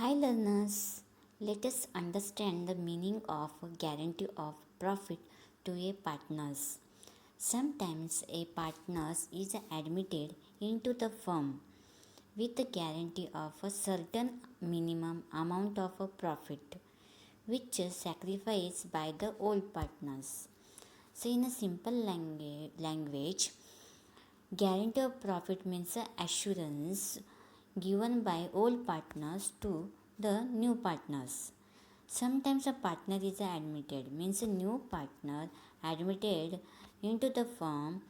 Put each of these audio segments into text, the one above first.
Hi learners, let us understand the meaning of guarantee of profit to a partners. Sometimes a partners is admitted into the firm with the guarantee of a certain minimum amount of a profit which is sacrificed by the old partners. So in a simple language, guarantee of profit means a assurance given by old partners to the new partners. Sometimes a partner is admitted, means a new partner admitted into the firm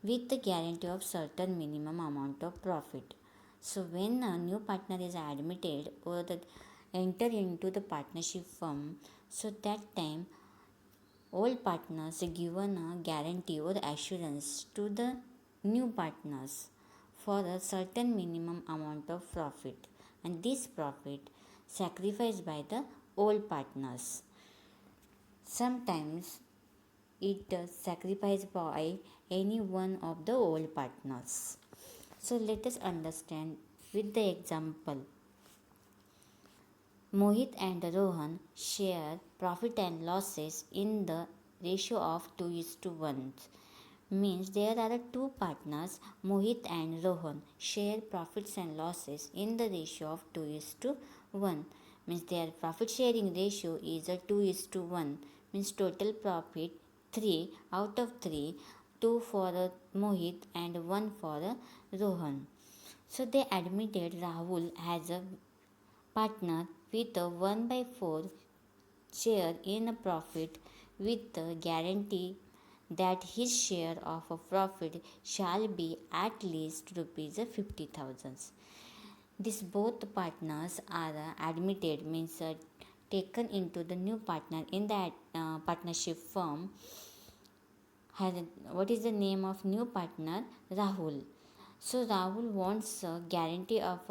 with the guarantee of certain minimum amount of profit. So when a new partner is admitted or the enter into the partnership firm, so that time all partners are given a guarantee or assurance to the new partners for a certain minimum amount of profit, and this profit sacrificed by the old partners. Sometimes it is sacrificed by any one of the old partners. So let us understand with the example. Mohit and Rohan share profit and losses in the ratio of 2 is to 1. Means there are two partners, Mohit and Rohan, share profits and losses in the ratio of 2 is to 1. Means their profit sharing ratio is a 2 is to 1. Means total profit 3 out of 3, 2 for Mohit and 1 for Rohan. So they admitted Rahul as a partner with a 1 by 4 share in a profit with the guarantee that his share of a profit shall be at least rupees 50,000. These both partners are admitted, means taken into the new partner in that partnership firm. What is the name of new partner? Rahul. So Rahul wants a guarantee of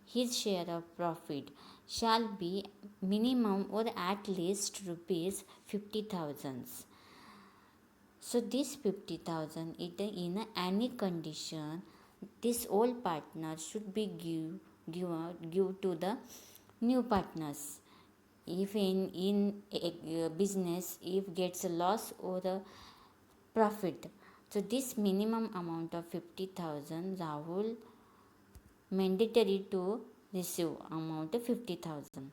his share of profit shall be minimum or at least rupees 50,000. So this 50,000 in any condition, this old partner should be give to the new partners. If in a business, if gets a loss or a profit, so this minimum amount of 50,000 Rahul mandatory to receive amount of 50,000.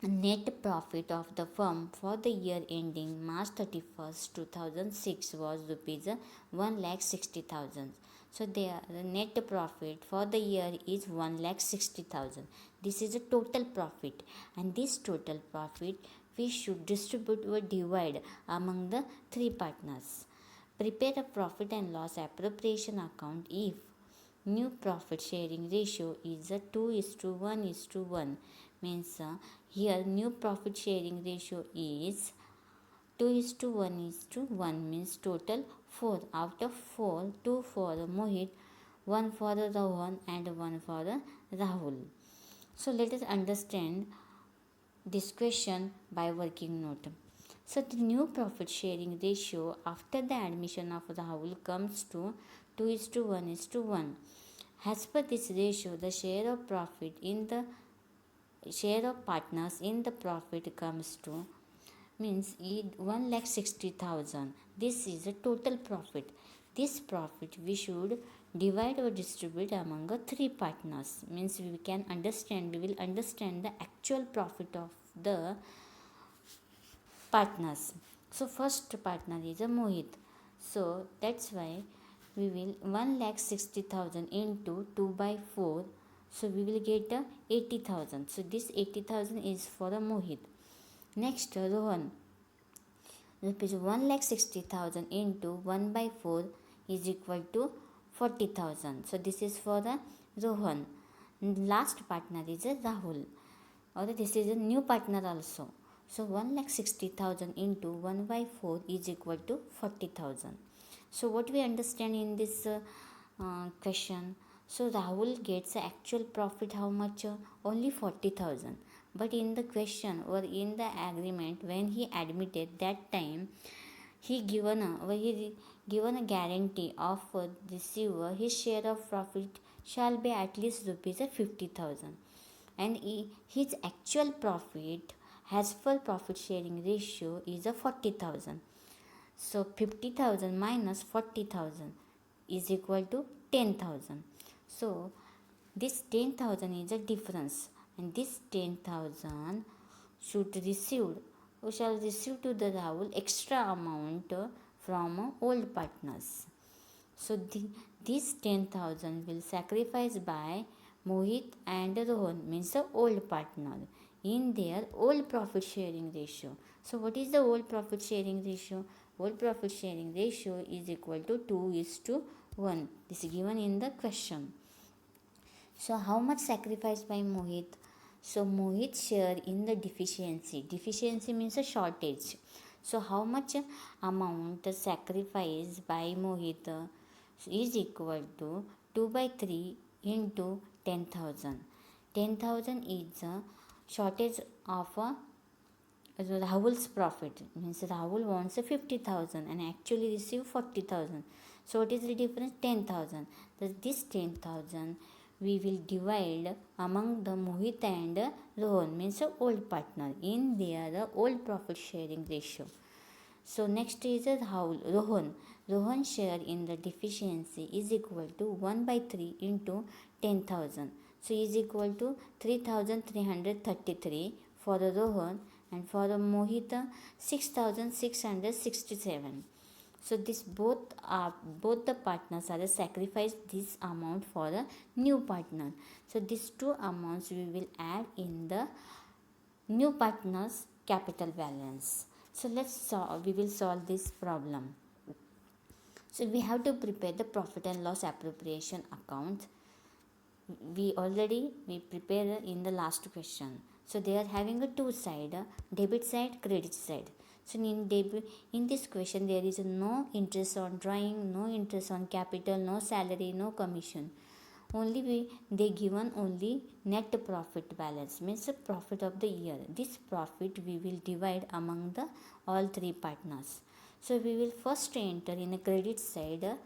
Net profit of the firm for the year ending March 31st, 2006 was rupees 1,60,000. So the net profit for the year is 1,60,000. This is a total profit, and this total profit we should distribute or divide among the three partners. Prepare a profit and loss appropriation account if new profit sharing ratio is a 2 is to 1 is to 1. Means here new profit sharing ratio is 2 is to 1 is to 1, means total 4 out of 4, 2 for Mohit, 1 for Rohan and 1 for Rahul. So let us understand this question by working note. So the new profit sharing ratio after the admission of Rahul comes to 2 is to 1 is to 1. As per this ratio, the share of profit in the share of partners in the profit comes to, means 1,60,000. This is a total profit. This profit we should divide or distribute among three partners. Means we will understand the actual profit of the partners. So first partner is a Mohit. So that's why we will 1,60,000 into 2 by 4. So we will get 80,000. So this 80,000 is for a Mohit. Next Rohan. Rupees 1,60,000 into 1 by 4 is equal to 40,000. So this is for the Rohan. Last partner is a Rahul. Or this is a new partner also. So 1,60,000 into 1 by 4 is equal to 40,000. So what we understand in this question? So Rahul gets actual profit how much? Only 40,000. But in the question or in the agreement when he admitted that time, he given a guarantee of receiver his share of profit shall be at least rupees 50,000. and his actual profit has full profit sharing ratio is a 40,000. So 50,000 minus 40,000 is equal to 10,000. So this 10,000 is a difference, and this 10,000 should receive, we shall receive to the Rahul extra amount from old partners. So this 10,000 will sacrifice by Mohit and Rohan, means the old partner, in their old profit sharing ratio. So what is the old profit sharing ratio? Old profit sharing ratio is equal to 2:1. This is given in the question. So how much sacrificed by Mohit? So Mohit share in the deficiency. Deficiency means a shortage. So how much amount sacrificed by Mohit is equal to 2 by 3 into 10,000. 10,000 is a shortage of Rahul's profit. Means Rahul wants a 50,000 and actually receive 40,000. So what is the difference? 10,000. This 10,000 we will divide among the Mohit and Rohan, means the old partner, in their old profit sharing ratio. So next is Rohan. Rohan share in the deficiency is equal to 1 by 3 into 10,000. So is equal to 3,333 for the Rohan, and for the Mohita 6,667. So this both the partners are sacrifice this amount for a new partner. So these two amounts we will add in the new partner's capital balance. So we will solve this problem. So we have to prepare the profit and loss appropriation account. We prepare in the last question. So they are having a two side, debit side, credit side. So in this question there is no interest on drawing, no interest on capital, no salary, no commission. Only they given only net profit balance, means the profit of the year. This profit we will divide among the all three partners. So we will first enter in a credit side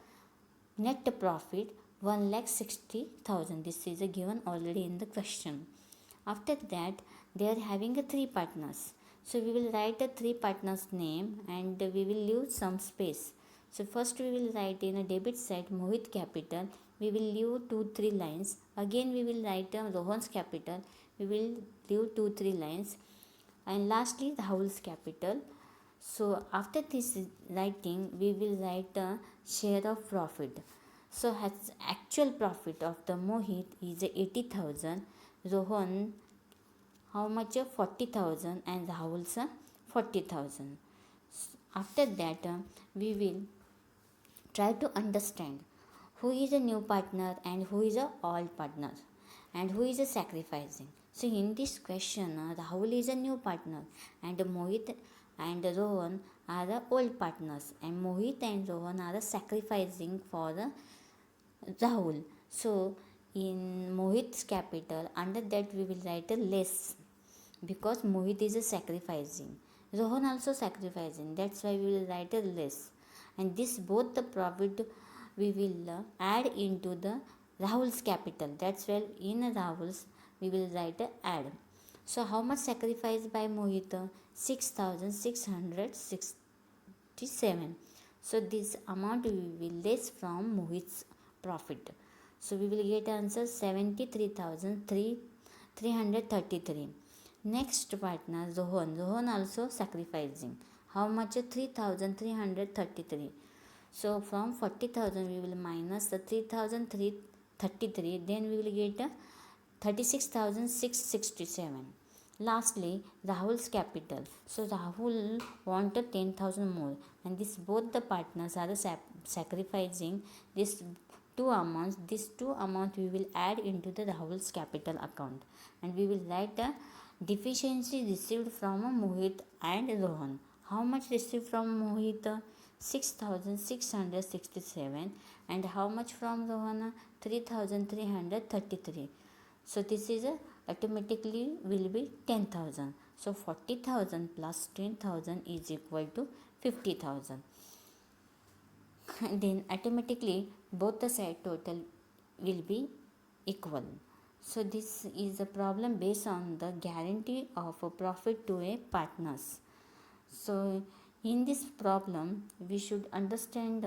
net profit 1,60,000. This is a given already in the question. After that they are having a three partners. So we will write a three partners name and we will leave some space. So first we will write in a debit side Mohit capital. We will leave 2-3 lines. Again we will write Rohan's capital. We will leave 2-3 lines. And lastly Rahul's capital. So after this writing we will write a share of profit. So has actual profit of the Mohit is 80,000. Rohan how much? 40,000, and Rahul's 40,000. After that we will try to understand who is a new partner and who is a old partner and who is a sacrificing. So in this question Rahul is a new partner and Mohit and Rohan are the old partners, and Mohit and Rohan are sacrificing for Rahul. So in Mohit's capital, under that we will write a less, because Mohit is a sacrificing. Rohan also sacrificing. That's why we will write a less. And this both the profit we will add into the Rahul's capital. That's why in Rahul's we will write a add. So how much sacrificed by Mohit? 6,667. So this amount we will less from Mohit's profit. So we will get answer 73,333. Next partner Rohan. Rohan also sacrificing. How much? 3,333. So from 40,000 we will minus the 3,333. Then we will get 36,667. Lastly Rahul's capital. So Rahul wanted 10,000 more, and this both the partners are sacrificing this two amounts. These two amounts we will add into the Rahul's capital account, and we will write a deficiency received from Mohit and Rohan. How much received from Mohit? 6,667. And how much from Rohan? 3,333. So this is automatically will be 10,000. So 40,000 plus 10,000 is equal to 50,000. Then automatically both the side total will be equal. So this is a problem based on the guarantee of a profit to a partners. So in this problem, we should understand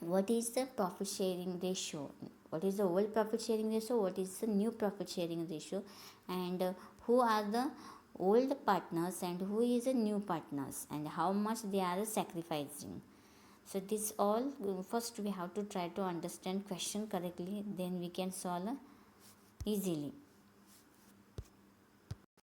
what is the profit sharing ratio, what is the old profit sharing ratio, what is the new profit sharing ratio, and who are the old partners and who is the new partners, and how much they are sacrificing. So this all, first we have to try to understand question correctly, then we can solve easily.